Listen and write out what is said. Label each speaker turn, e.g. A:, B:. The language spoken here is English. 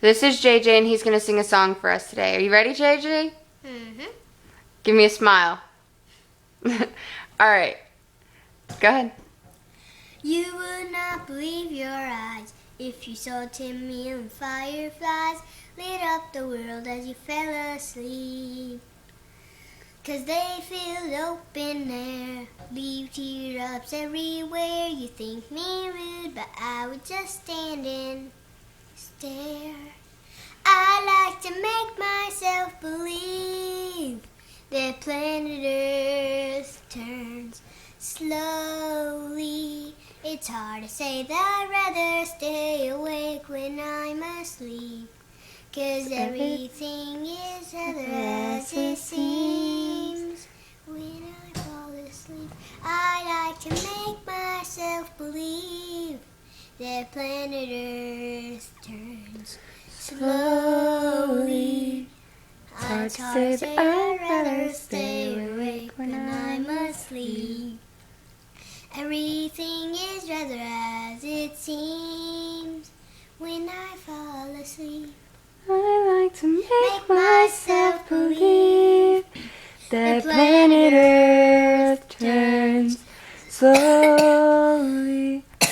A: This is JJ, and he's going to sing a song for us today. Are you ready, JJ?
B: Mm-hmm.
A: Give me a smile. All right. Go ahead.
B: You would not believe your eyes if you saw 10 million fireflies lit up the world as you fell asleep. 'Cause they fill open air, leave teardrops everywhere. You think me rude, but I would just stand and stare. I like to make myself believe that planet Earth turns slowly. It's hard to say that I'd rather stay awake when I'm asleep. 'Cause everything is other as it seems. When I fall asleep, I like to make myself believe that planet Earth turns slowly. It's hard to say I'd rather stay awake when I'm asleep. Everything is rather as it seems when I fall asleep.
A: I like to make myself believe that planet